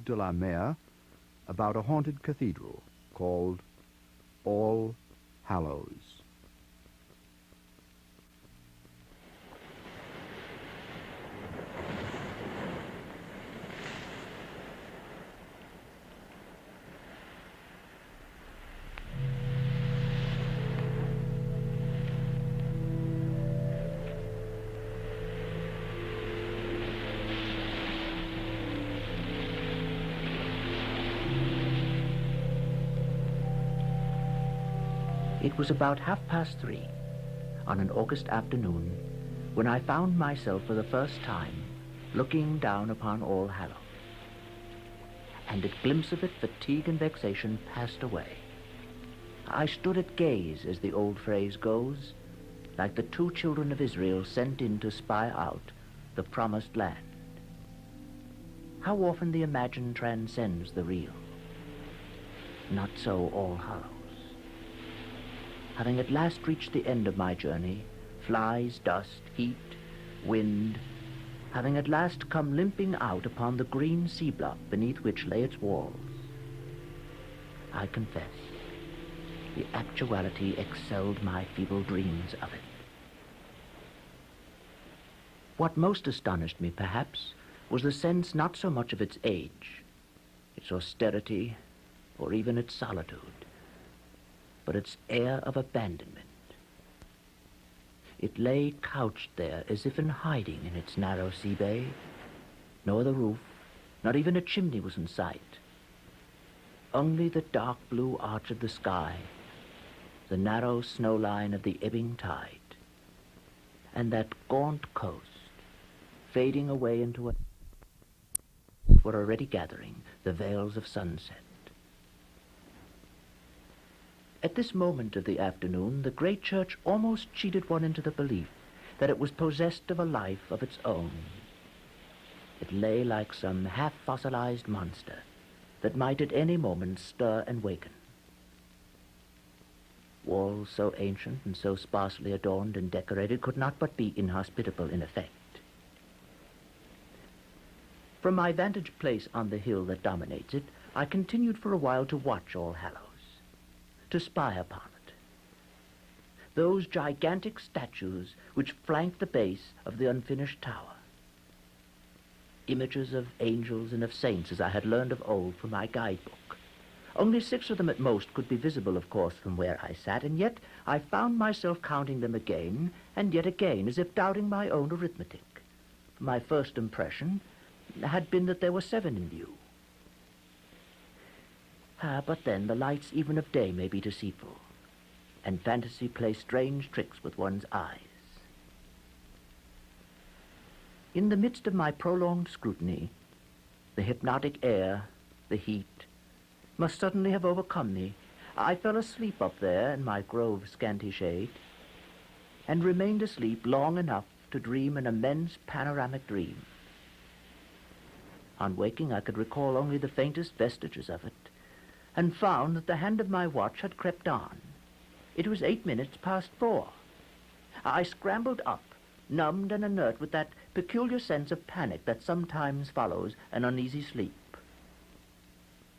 de la Mare about a haunted cathedral called All Hallows. It was about 3:30 on an August afternoon when I found myself for the first time looking down upon All Hallows. And at glimpse of it, fatigue and vexation passed away. I stood at gaze, as the old phrase goes, like the 2 children of Israel sent in to spy out the promised land. How often the imagined transcends the real. Not so All Hallows. Having at last reached the end of my journey, flies, dust, heat, wind, having at last come limping out upon the green sea block beneath which lay its walls, I confess, the actuality excelled my feeble dreams of it. What most astonished me, perhaps, was the sense not so much of its age, its austerity, or even its solitude, but its air of abandonment. It lay couched there as if in hiding in its narrow sea bay. No other roof, not even a chimney was in sight. Only the dark blue arch of the sky, the narrow snow line of the ebbing tide, and that gaunt coast, fading away into a... were already gathering the veils of sunset. At this moment of the afternoon, the great church almost cheated one into the belief that it was possessed of a life of its own. It lay like some half-fossilized monster that might at any moment stir and waken. Walls so ancient and so sparsely adorned and decorated could not but be inhospitable in effect. From my vantage place on the hill that dominates it, I continued for a while to watch All Hallows, to spy upon it. Those gigantic statues which flank the base of the unfinished tower. Images of angels and of saints, as I had learned of old from my guidebook. Only 6 of them at most could be visible, of course, from where I sat, and yet I found myself counting them again and yet again, as if doubting my own arithmetic. My first impression had been that there were 7 in view. But then the lights even of day may be deceitful, and fantasy plays strange tricks with one's eyes. In the midst of my prolonged scrutiny, the hypnotic air, the heat, must suddenly have overcome me. I fell asleep up there in my grove's scanty shade, and remained asleep long enough to dream an immense panoramic dream. On waking, I could recall only the faintest vestiges of it, and found that the hand of my watch had crept on. It was 8 minutes past 4. I scrambled up, numbed and inert with that peculiar sense of panic that sometimes follows an uneasy sleep.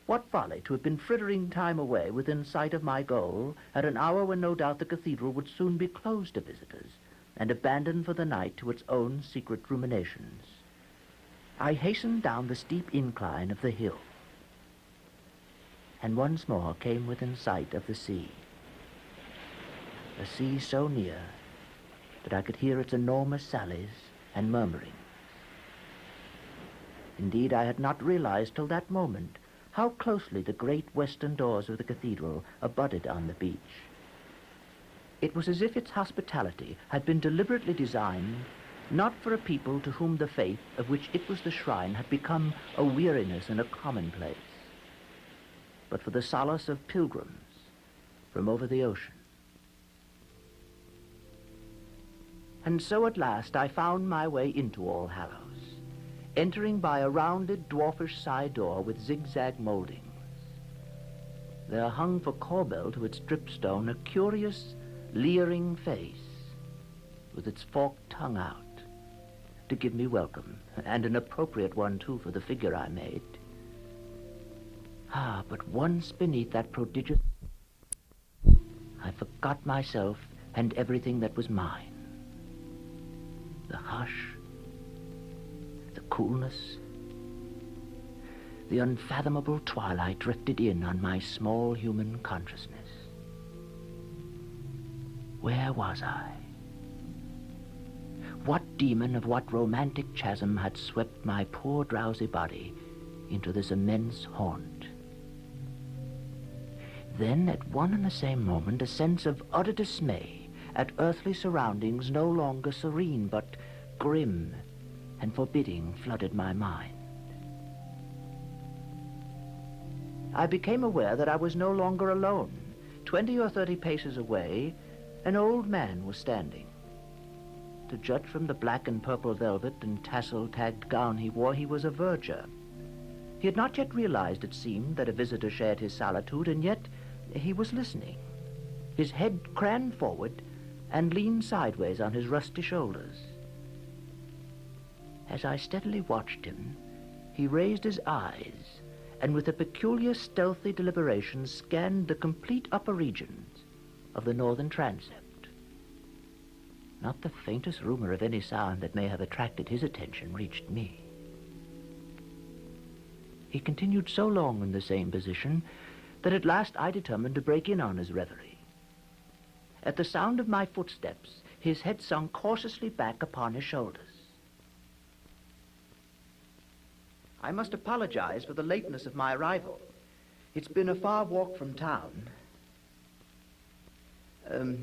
What folly to have been frittering time away within sight of my goal at an hour when no doubt the cathedral would soon be closed to visitors and abandoned for the night to its own secret ruminations. I hastened down the steep incline of the hill, and once more came within sight of the sea. A sea so near that I could hear its enormous sallies and murmurings. Indeed, I had not realized till that moment how closely the great western doors of the cathedral abutted on the beach. It was as if its hospitality had been deliberately designed not for a people to whom the faith of which it was the shrine had become a weariness and a commonplace, but for the solace of pilgrims from over the ocean. And so at last I found my way into All Hallows, entering by a rounded, dwarfish side door with zigzag moldings. There hung for corbel to its dripstone a curious, leering face, with its forked tongue out, to give me welcome, and an appropriate one, too, for the figure I made. But once beneath that prodigious, I forgot myself and everything that was mine. The hush, the coolness, the unfathomable twilight drifted in on my small human consciousness. Where was I? What demon of what romantic chasm had swept my poor drowsy body into this immense haunt? Then, at one and the same moment, a sense of utter dismay at earthly surroundings no longer serene, but grim and forbidding flooded my mind. I became aware that I was no longer alone. 20 or 30 paces away, an old man was standing. To judge from the black and purple velvet and tassel-tagged gown he wore, he was a verger. He had not yet realized, it seemed, that a visitor shared his solitude, and yet he was listening. His head craned forward and leaned sideways on his rusty shoulders. As I steadily watched him, he raised his eyes and with a peculiar stealthy deliberation scanned the complete upper regions of the northern transept. Not the faintest rumor of any sound that may have attracted his attention reached me. He continued so long in the same position that at last I determined to break in on his reverie. At the sound of my footsteps, his head sunk cautiously back upon his shoulders. I must apologize for the lateness of my arrival. It's been a far walk from town.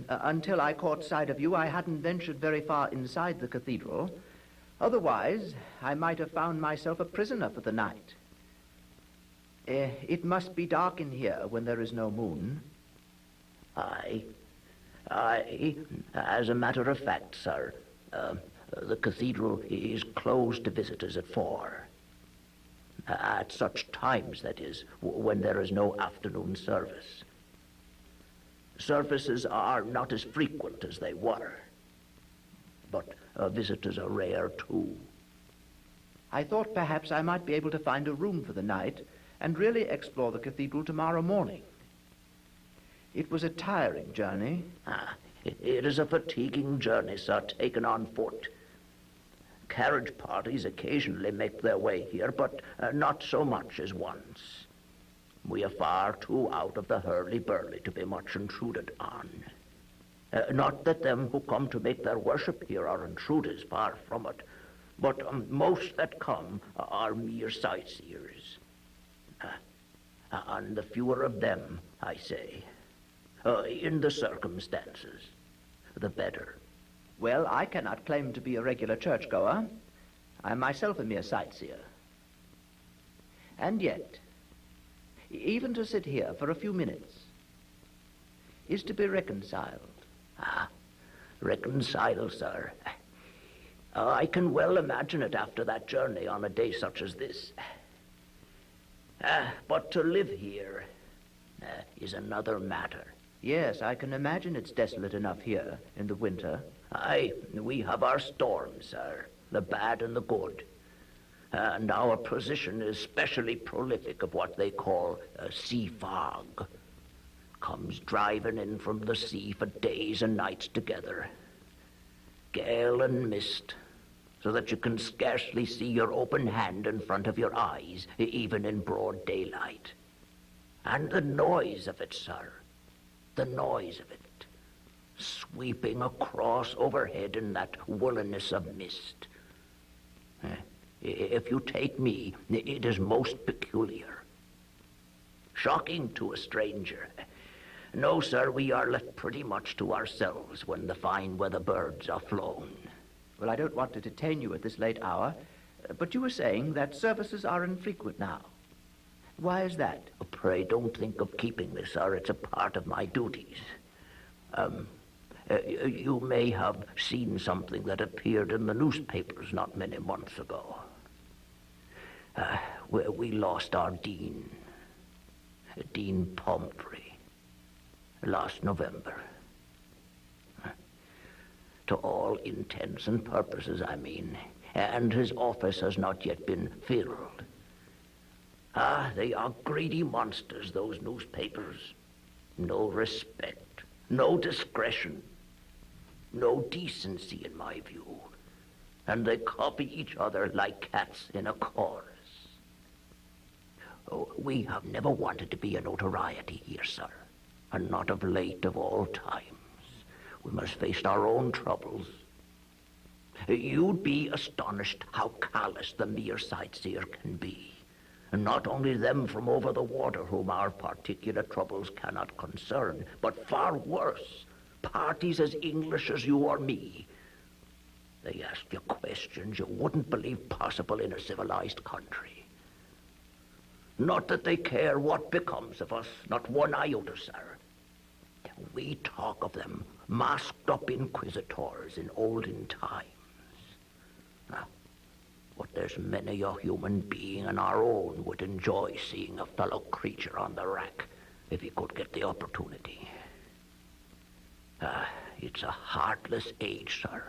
Until I caught sight of you, I hadn't ventured very far inside the cathedral. Otherwise, I might have found myself a prisoner for the night. It must be dark in here when there is no moon. Aye. As a matter of fact, sir, the cathedral is closed to visitors at 4. At such times, that is, when there is no afternoon service. Services are not as frequent as they were, but visitors are rare too. I thought perhaps I might be able to find a room for the night and really explore the cathedral tomorrow morning. It was a tiring journey. It is a fatiguing journey, sir, taken on foot. Carriage parties occasionally make their way here, but not so much as once. We are far too out of the hurly-burly to be much intruded on. Not that them who come to make their worship here are intruders, far from it, but most that come are mere sightseers. And the fewer of them, I say, in the circumstances, the better. Well, I cannot claim to be a regular churchgoer. I am myself a mere sightseer. And yet, even to sit here for a few minutes is to be reconciled. Reconciled, sir. I can well imagine it after that journey on a day such as this. But to live here is another matter. Yes, I can imagine it's desolate enough here in the winter. Aye, we have our storms, sir, the bad and the good. And our position is specially prolific of what they call sea fog. Comes driving in from the sea for days and nights together. Gale and mist, so that you can scarcely see your open hand in front of your eyes, even in broad daylight. And the noise of it, sir, the noise of it, sweeping across overhead in that woolliness of mist. If you take me, it is most peculiar. Shocking to a stranger. No, sir, we are left pretty much to ourselves when the fine weather birds are flown. Well, I don't want to detain you at this late hour, but you were saying that services are infrequent now. Why is that? Pray don't think of keeping me, sir. It's a part of my duties. You may have seen something that appeared in the newspapers not many months ago. We lost our dean, Dean Pomfrey, last November. To all intents and purposes, I mean, and his office has not yet been filled. Ah, they are greedy monsters, those newspapers. No respect, no discretion, no decency in my view. And they copy each other like cats in a chorus. Oh, we have never wanted to be a notoriety here, sir, and not of late of all times. We must face our own troubles. You'd be astonished how callous the mere sightseer can be. And not only them from over the water whom our particular troubles cannot concern, but far worse, parties as English as you or me. They ask you questions you wouldn't believe possible in a civilized country. Not that they care what becomes of us, not one iota, sir. We talk of them, masked up inquisitors in olden times. Now, but there's many a human being in our own would enjoy seeing a fellow creature on the rack if he could get the opportunity. It's a heartless age, sir.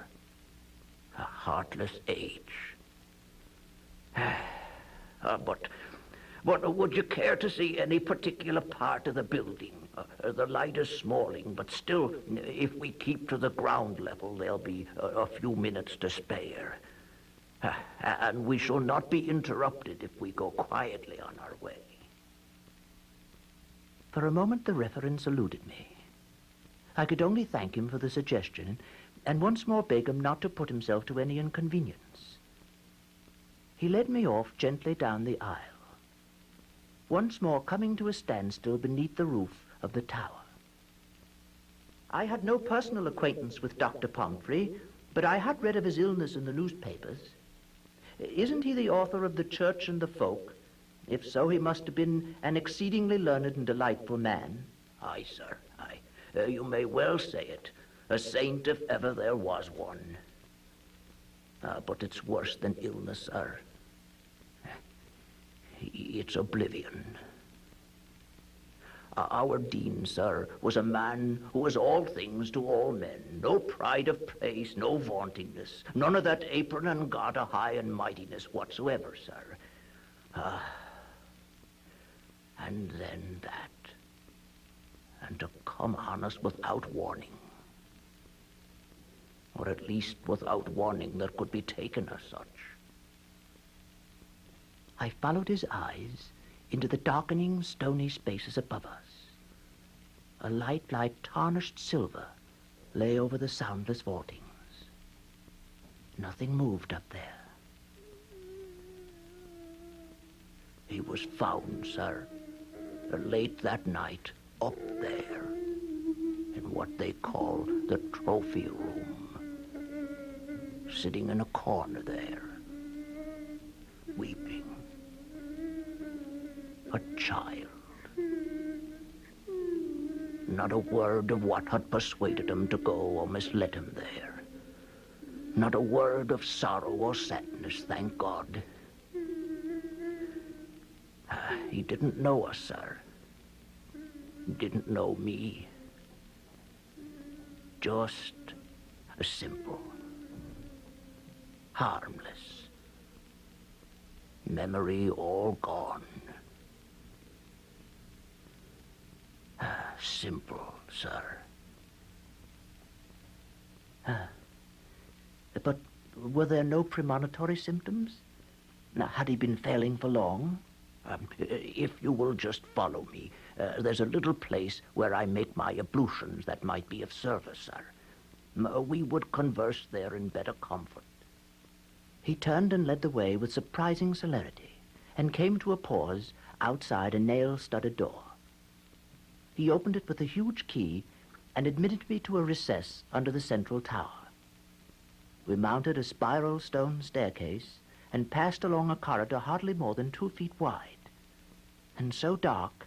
A heartless age. But would you care to see any particular part of the building? The light is smalling, but still, if we keep to the ground level, there'll be a few minutes to spare. And we shall not be interrupted if we go quietly on our way. For a moment, the referent saluted me. I could only thank him for the suggestion, and once more beg him not to put himself to any inconvenience. He led me off gently down the aisle, once more coming to a standstill beneath the roof of the tower. I had no personal acquaintance with Dr. Pomfrey, but I had read of his illness in the newspapers. Isn't he the author of The Church and the Folk? If so, he must have been an exceedingly learned and delightful man. Aye, sir, aye. You may well say it. A saint if ever there was one. But it's worse than illness, sir. It's oblivion. Our dean, sir, was a man who was all things to all men. No pride of place, no vauntingness. None of that apron and garter high and mightiness whatsoever, sir. And then that. And to come on us without warning. Or at least without warning that could be taken as such. I followed his eyes into the darkening, stony spaces above us. A light like tarnished silver lay over the soundless vaultings. Nothing moved up there. He was found, sir, late that night, up there, in what they call the trophy room, sitting in a corner there, weeping. A child. Not a word of what had persuaded him to go or misled him there. Not a word of sorrow or sadness, thank God. He didn't know us, sir. Didn't know me. Just a simple, harmless, memory all gone. Simple, sir. But were there no premonitory symptoms? Now, had he been failing for long? If you will just follow me, there's a little place where I make my ablutions that might be of service, sir. We would converse there in better comfort. He turned and led the way with surprising celerity, and came to a pause outside a nail-studded door. He opened it with a huge key and admitted me to a recess under the central tower. We mounted a spiral stone staircase and passed along a corridor hardly more than 2 feet wide, and so dark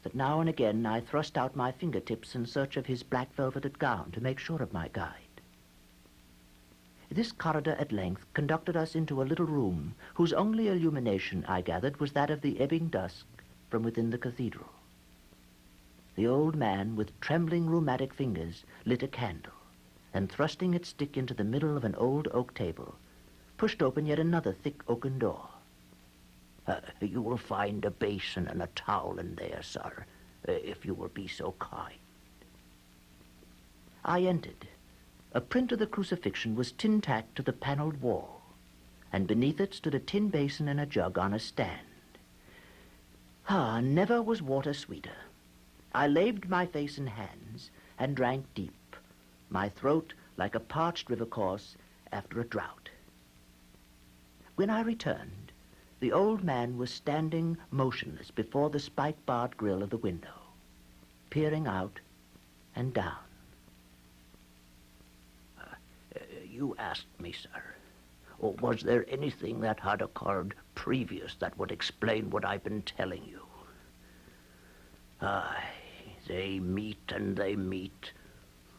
that now and again I thrust out my fingertips in search of his black velveted gown to make sure of my guide. This corridor at length conducted us into a little room whose only illumination, I gathered, was that of the ebbing dusk from within the cathedral. The old man, with trembling rheumatic fingers, lit a candle, and thrusting its stick into the middle of an old oak table, pushed open yet another thick oaken door. You will find a basin and a towel in there, sir, if you will be so kind. I entered. A print of the crucifixion was tin-tacked to the paneled wall, and beneath it stood a tin basin and a jug on a stand. Never was water sweeter. I laved my face and hands and drank deep, my throat like a parched river course after a drought. When I returned, the old man was standing motionless before the spike-barred grill of the window, peering out and down. You asked me, sir, or was there anything that had occurred previous that would explain what I've been telling you? Aye, they meet and they meet.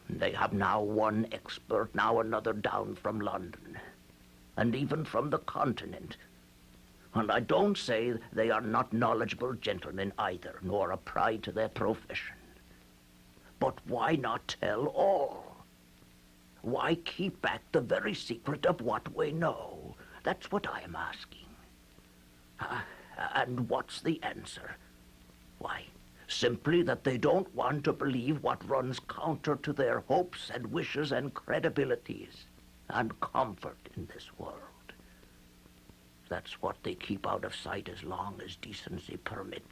They have now one expert, now another down from London, and even from the continent. And I don't say they are not knowledgeable gentlemen either, nor a pride to their profession. But why not tell all? Why keep back the very secret of what we know? That's what I am asking. And what's the answer? Why, simply that they don't want to believe what runs counter to their hopes and wishes and credibilities and comfort in this world. That's what they keep out of sight as long as decency permits.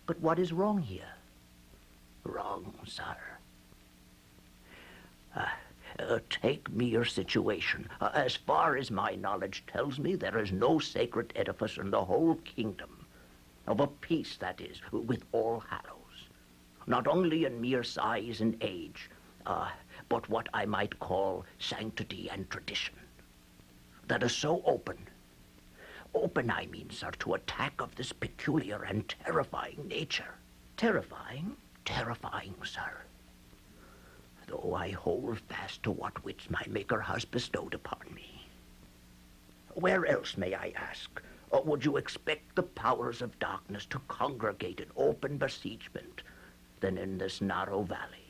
But what is wrong here? Wrong, sir. Take mere situation. As far as my knowledge tells me, there is no sacred edifice in the whole kingdom, of a piece, that is, with all Hallows, not only in mere size and age, but what I might call sanctity and tradition, that is so open, I mean, sir, to attack of this peculiar and terrifying nature. Terrifying? Terrifying, sir. Though I hold fast to what which my Maker has bestowed upon me. Where else, may I ask, would you expect the powers of darkness to congregate in open besiegement than in this narrow valley?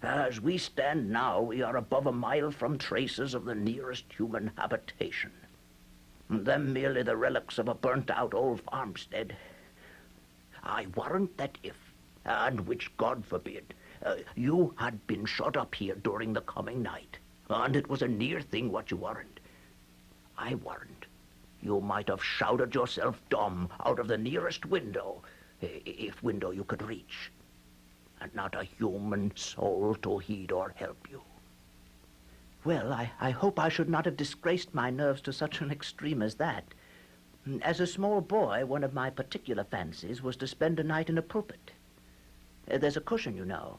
As we stand now, we are above a mile from traces of the nearest human habitation, them merely the relics of a burnt-out old farmstead. I warrant that if, and which God forbid, you had been shut up here during the coming night, and it was a near thing what you weren't, I warrant you might have shouted yourself dumb out of the nearest window, if window you could reach, and not a human soul to heed or help you. Well, I hope I should not have disgraced my nerves to such an extreme as that. As a small boy, one of my particular fancies was to spend a night in a pulpit. There's a cushion, you know.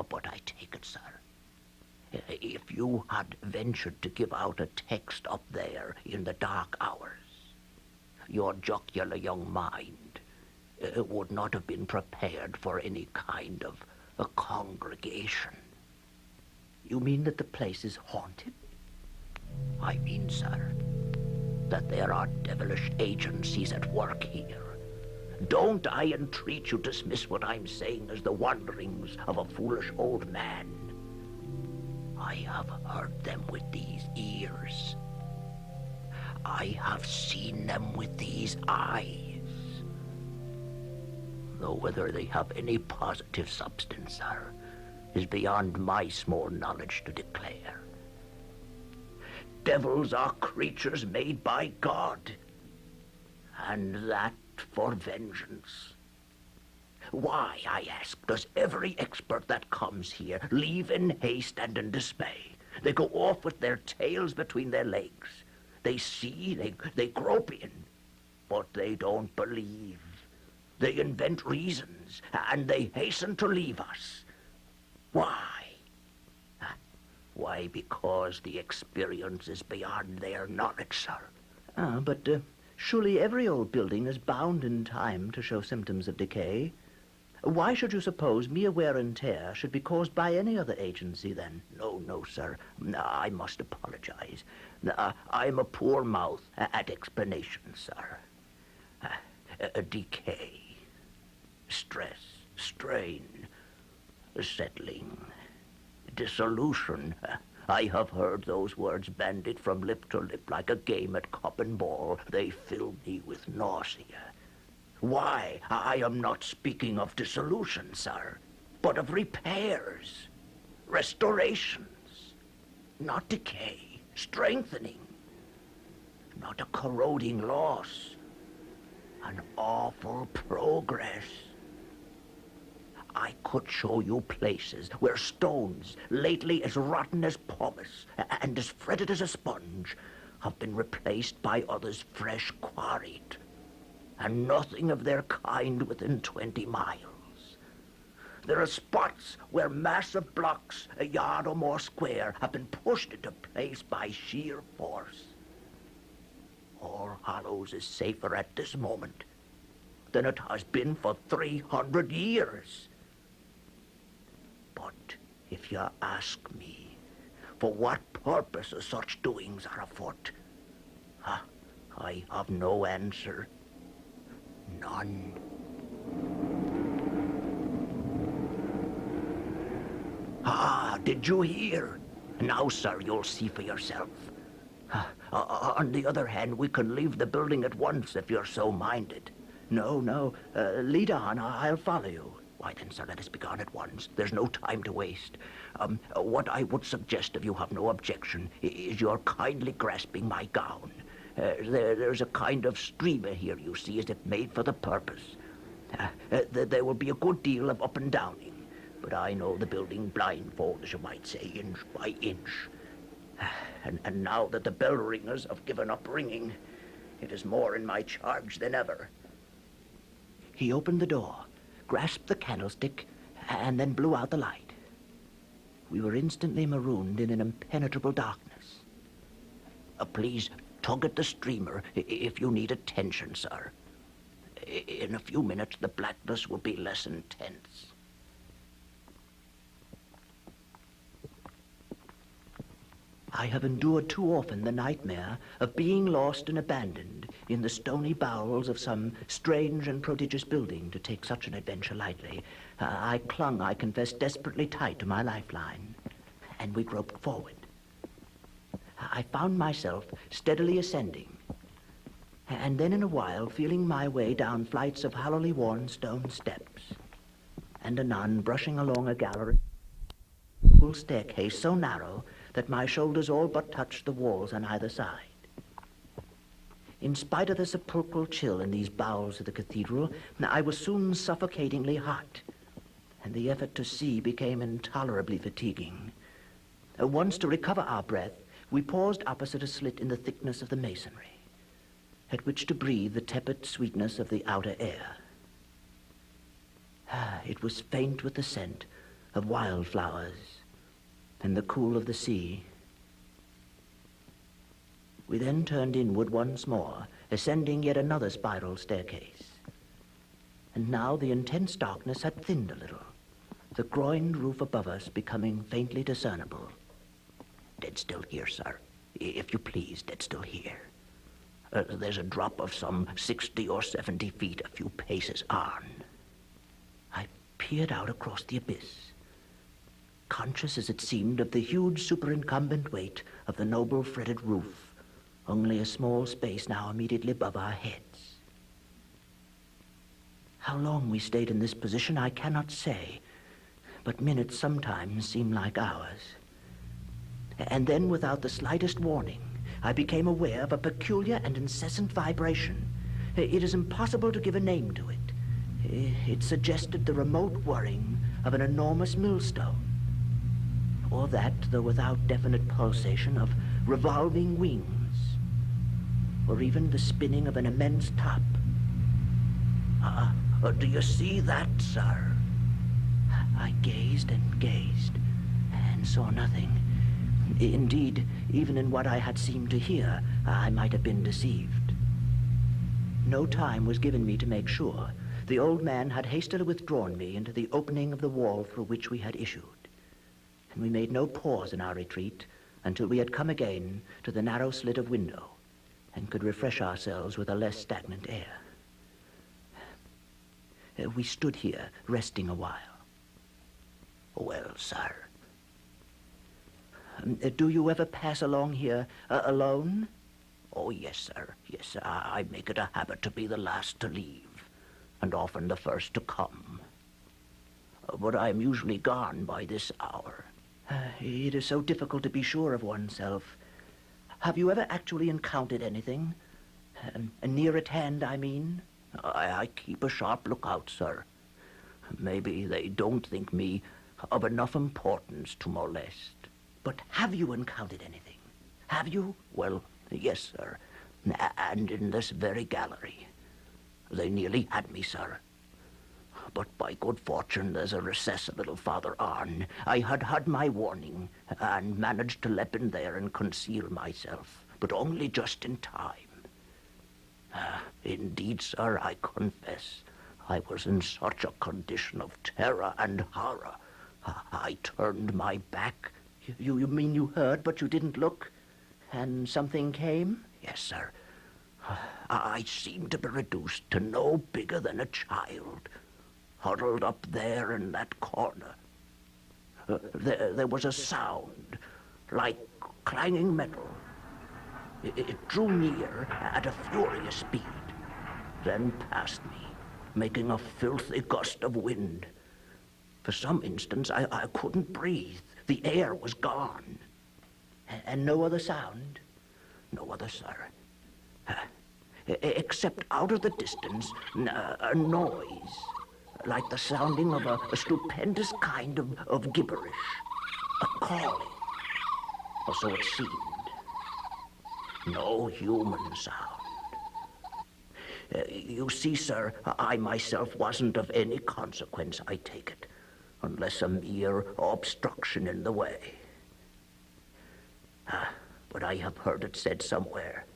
But I take it, sir, if you had ventured to give out a text up there in the dark hours, your jocular young mind would not have been prepared for any kind of a congregation. You mean that the place is haunted? I mean, sir, that there are devilish agencies at work here. Don't I entreat you dismiss what I'm saying as the wanderings of a foolish old man. I have heard them with these ears. I have seen them with these eyes. Though whether they have any positive substance, sir, is beyond my small knowledge to declare. Devils are creatures made by God, and that for vengeance. Why, I ask, does every expert that comes here leave in haste and in dismay? They go off with their tails between their legs. They see, they grope in, but they don't believe. They invent reasons, and they hasten to leave us. Why? Why, because the experience is beyond their knowledge, sir. But surely every old building is bound in time to show symptoms of decay. Why should you suppose mere wear and tear should be caused by any other agency, then? No, sir. I must apologize. I'm a poor mouth at explanations, sir. Decay, stress, strain, settling, dissolution, I have heard those words bandied from lip to lip like a game at cup and ball. They fill me with nausea. Why, I am not speaking of dissolution, sir, but of repairs, restorations, not decay, strengthening, not a corroding loss, an awful progress. I could show you places where stones, lately as rotten as pumice and as fretted as a sponge, have been replaced by others fresh quarried, and nothing of their kind within 20 miles. There are spots where massive blocks, a yard or more square, have been pushed into place by sheer force. All Hallows is safer at this moment than it has been for 300 years. But if you ask me, for what purposes such doings are afoot, I have no answer. None. Did you hear? Now, sir, you'll see for yourself. On the other hand, we can leave the building at once if you're so minded. No, lead on, I'll follow you. Why then, sir, let us be gone at once. There's no time to waste. What I would suggest, if you have no objection, is your kindly grasping my gown. There's a kind of streamer here, you see, as if made for the purpose. There will be a good deal of up and downing, but I know the building blindfold, as you might say, inch by inch. And now that the bell ringers have given up ringing, it is more in my charge than ever. He opened the door, grasped the candlestick, and then blew out the light. We were instantly marooned in an impenetrable darkness. Please tug at the streamer if you need attention, sir. In a few minutes, the blackness will be less intense. I have endured too often the nightmare of being lost and abandoned in the stony bowels of some strange and prodigious building to take such an adventure lightly. I clung, I confess, desperately tight to my lifeline, and we groped forward. I found myself steadily ascending, and then in a while feeling my way down flights of hollowly worn stone steps, and anon brushing along a gallery staircase so narrow that my shoulders all but touched the walls on either side. In spite of the sepulchral chill in these bowels of the cathedral, I was soon suffocatingly hot, and the effort to see became intolerably fatiguing. Once, to recover our breath, we paused opposite a slit in the thickness of the masonry, at which to breathe the tepid sweetness of the outer air. It was faint with the scent of wildflowers and the cool of the sea. We then turned inward once more, ascending yet another spiral staircase. And now the intense darkness had thinned a little, the groined roof above us becoming faintly discernible. Dead still here, sir. If you please, dead still here. There's a drop of some 60 or 70 feet a few paces on. I peered out across the abyss, conscious as it seemed of the huge superincumbent weight of the noble fretted roof, only a small space now immediately above our heads. How long we stayed in this position I cannot say, but minutes sometimes seem like hours. And then, without the slightest warning, I became aware of a peculiar and incessant vibration. It is impossible to give a name to it. It suggested the remote whirring of an enormous millstone, or that, though without definite pulsation, of revolving wings, or even the spinning of an immense top. Do you see that, sir? I gazed and gazed, and saw nothing. Indeed, even in what I had seemed to hear, I might have been deceived. No time was given me to make sure. The old man had hastily withdrawn me into the opening of the wall through which we had issued, and we made no pause in our retreat until we had come again to the narrow slit of window and could refresh ourselves with a less stagnant air. We stood here, resting a while. Well, sir? Do you ever pass along here alone? Oh, yes, sir. Yes, sir. I make it a habit to be the last to leave, and often the first to come. But I am usually gone by this hour. It is so difficult to be sure of oneself. Have you ever actually encountered anything? Near at hand, I mean? I keep a sharp lookout, sir. Maybe they don't think me of enough importance to molest. But have you encountered anything? Have you? Well, yes, sir. And in this very gallery. They nearly had me, sir. But by good fortune, there's a recess a little farther on. I had had my warning, and managed to leap in there and conceal myself, but only just in time. Indeed, sir, I confess, I was in such a condition of terror and horror. I turned my back. You mean you heard, but you didn't look? And something came? Yes, sir. I seemed to be reduced to no bigger than a child, huddled up there in that corner. There was a sound, like clanging metal. It drew near at a furious speed, then past me, making a filthy gust of wind. For some instants, I couldn't breathe. The air was gone. And no other sound? No other, sir. Except out of the distance, a noise, like the sounding of a stupendous kind of gibberish, a calling, or so it seemed. No human sound. You see, sir, I myself wasn't of any consequence, I take it, unless a mere obstruction in the way. But I have heard it said somewhere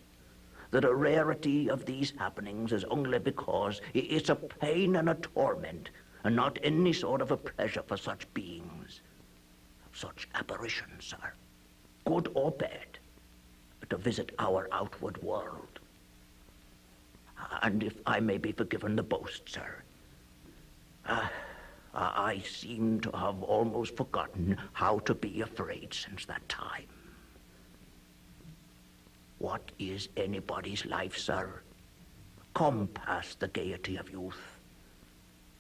that a rarity of these happenings is only because it's a pain and a torment, and not any sort of a pleasure for such beings, such apparitions, sir, good or bad, to visit our outward world. And if I may be forgiven the boast, sir, I seem to have almost forgotten how to be afraid since that time. What is anybody's life, sir? Come past the gaiety of youth,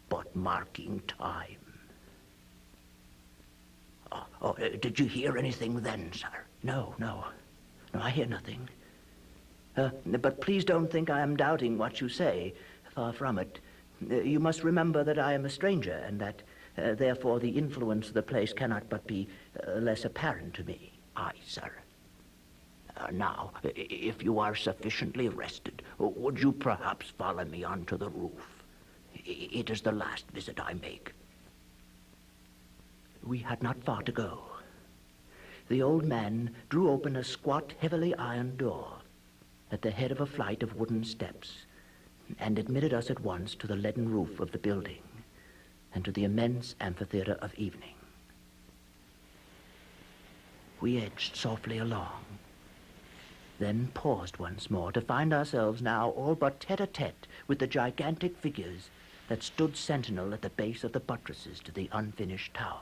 but marking time. Did you hear anything then, sir? No, I hear nothing. But please don't think I am doubting what you say. Far from it. You must remember that I am a stranger, and that, therefore, the influence of the place cannot but be less apparent to me. Aye, sir. Now, if you are sufficiently rested, would you perhaps follow me onto the roof? It is the last visit I make. We had not far to go. The old man drew open a squat, heavily ironed door at the head of a flight of wooden steps, and admitted us at once to the leaden roof of the building and to the immense amphitheater of evening. We edged softly along, then paused once more to find ourselves now all but tete-a-tete with the gigantic figures that stood sentinel at the base of the buttresses to the unfinished tower.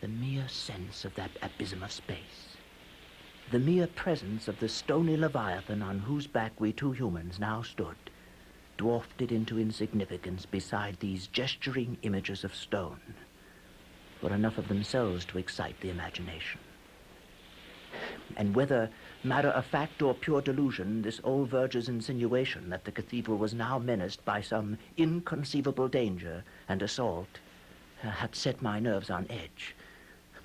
The mere sense of that abysm of space, the mere presence of the stony leviathan on whose back we two humans now stood, dwarfed it into insignificance beside these gesturing images of stone, were enough of themselves to excite the imagination. And whether matter of fact or pure delusion, this old verger's insinuation that the cathedral was now menaced by some inconceivable danger and assault had set my nerves on edge.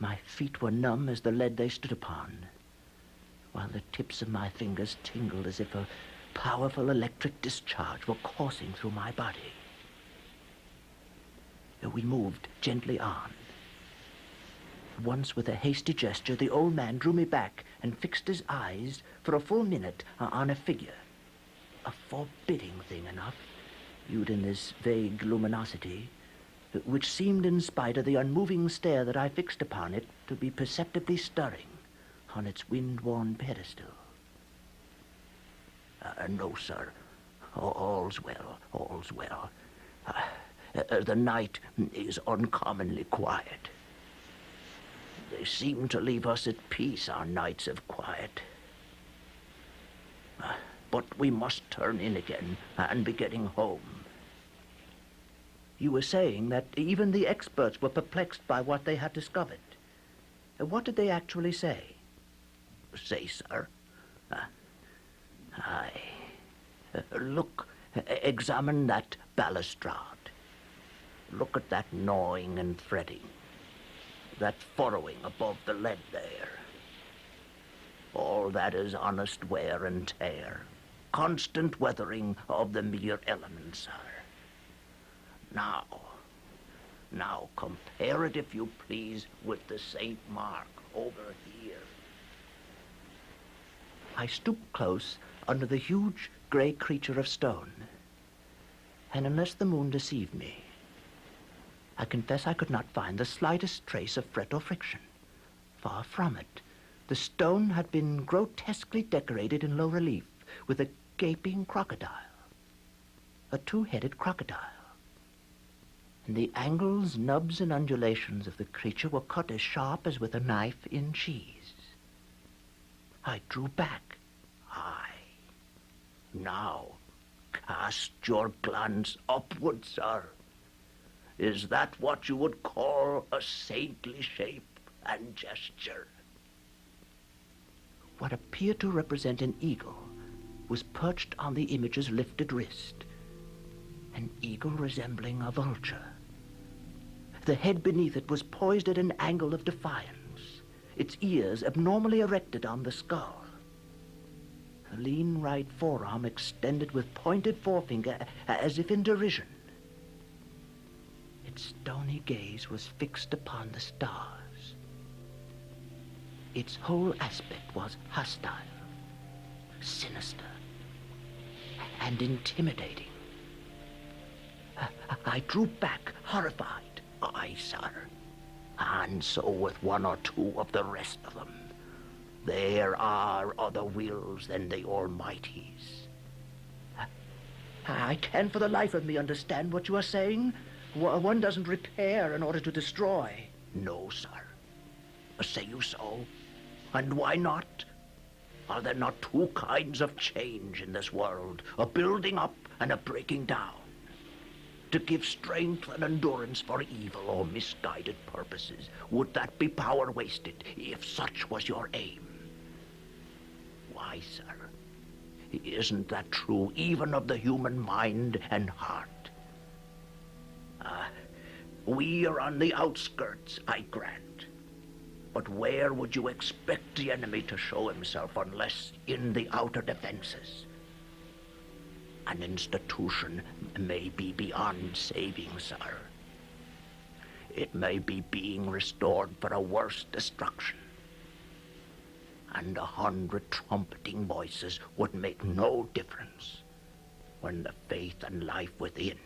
My feet were numb as the lead they stood upon, while the tips of my fingers tingled as if a powerful electric discharge were coursing through my body. We moved gently on. Once, with a hasty gesture, the old man drew me back and fixed his eyes for a full minute on a figure, a forbidding thing enough, viewed in this vague luminosity, which seemed, in spite of the unmoving stare that I fixed upon it, to be perceptibly stirring on its wind-worn pedestal. No, sir. All's well, all's well. The night is uncommonly quiet. They seem to leave us at peace on nights of quiet. But we must turn in again and be getting home. You were saying that even the experts were perplexed by what they had discovered. What did they actually say? Say, sir? Look, examine that balustrade. Look at that gnawing and fretting. That furrowing above the lead there. All that is honest wear and tear. Constant weathering of the mere elements, sir. Now compare it, if you please, with the St. Mark over here. I stooped close under the huge grey creature of stone, and unless the moon deceived me, I confess I could not find the slightest trace of fret or friction. Far from it. The stone had been grotesquely decorated in low relief with a gaping crocodile, a two-headed crocodile. And the angles, nubs, and undulations of the creature were cut as sharp as with a knife in cheese. I drew back. Aye. Now, cast your glance upward, sir. Is that what you would call a saintly shape and gesture? What appeared to represent an eagle was perched on the image's lifted wrist, an eagle resembling a vulture. The head beneath it was poised at an angle of defiance, its ears abnormally erected on the skull. The lean right forearm extended with pointed forefinger as if in derision. Its stony gaze was fixed upon the stars. Its whole aspect was hostile, sinister, and intimidating. I drew back, horrified. Aye, sir. And so with one or two of the rest of them. There are other wills than the Almighty's. I can't for the life of me understand what you are saying. One doesn't repair in order to destroy. No, sir. Say you so? And why not? Are there not two kinds of change in this world? A building up and a breaking down. To give strength and endurance for evil or misguided purposes. Would that be power wasted, if such was your aim? Why, sir, isn't that true even of the human mind and heart? We are on the outskirts, I grant. But where would you expect the enemy to show himself unless in the outer defenses? An institution may be beyond saving, sir. It may be being restored for a worse destruction. And 100 trumpeting voices would make no difference when the faith and life within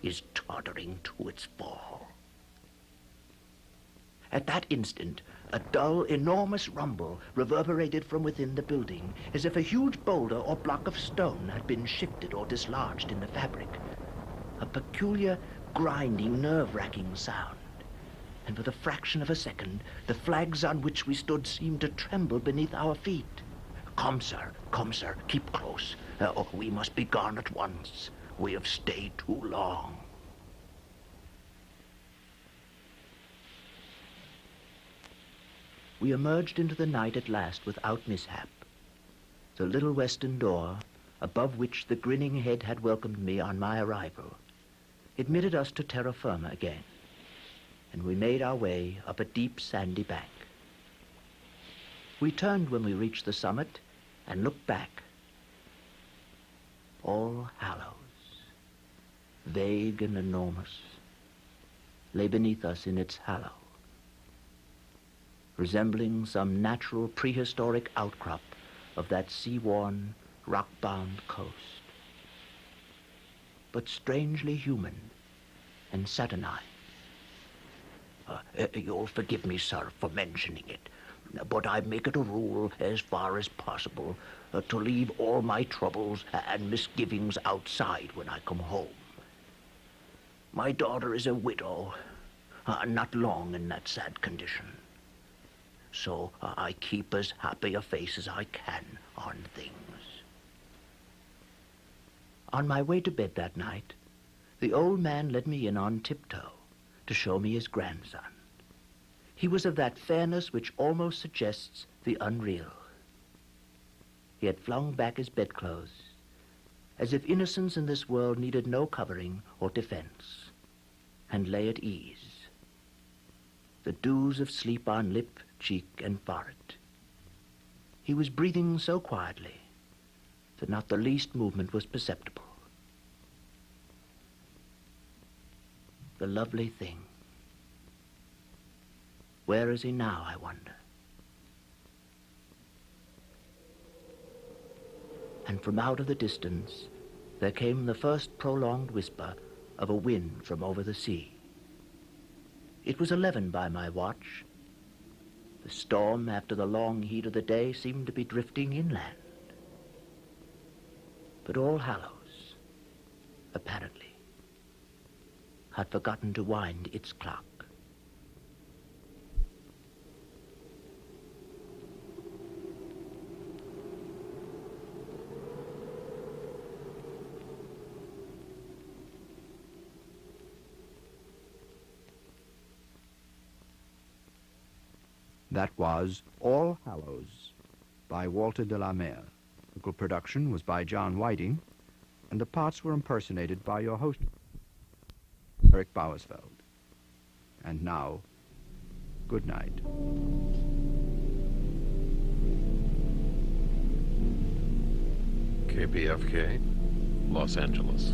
is tottering to its fall. At that instant, a dull, enormous rumble reverberated from within the building, as if a huge boulder or block of stone had been shifted or dislodged in the fabric. A peculiar, grinding, nerve-wracking sound. And for the fraction of a second, the flags on which we stood seemed to tremble beneath our feet. Come, sir, keep close. We must be gone at once. We have stayed too long. We emerged into the night at last without mishap. The little western door, above which the grinning head had welcomed me on my arrival, admitted us to terra firma again, and we made our way up a deep sandy bank. We turned when we reached the summit and looked back. All Hallows, vague and enormous, lay beneath us in its hallow, resembling some natural prehistoric outcrop of that sea-worn, rock-bound coast, but strangely human and saturnine. You'll forgive me, sir, for mentioning it, but I make it a rule, as far as possible, to leave all my troubles and misgivings outside when I come home. My daughter is a widow, not long in that sad condition. so I keep as happy a face as I can on things. On my way to bed that night, the old man led me in on tiptoe to show me his grandson. He was of that fairness which almost suggests the unreal. He had flung back his bedclothes, as if innocence in this world needed no covering or defense, and lay at ease, the dews of sleep on lip, cheek, and forehead. He was breathing so quietly that not the least movement was perceptible. The lovely thing. Where is he now, I wonder? And from out of the distance there came the first prolonged whisper of a wind from over the sea. It was 11 by my watch. The storm, after the long heat of the day, seemed to be drifting inland. But All Hallows, apparently, had forgotten to wind its clock. That was All Hallows by Walter de la Mare. Local production was by John Whiting, and the parts were impersonated by your host, Eric Bauersfeld. And now, good night. KBFK, Los Angeles.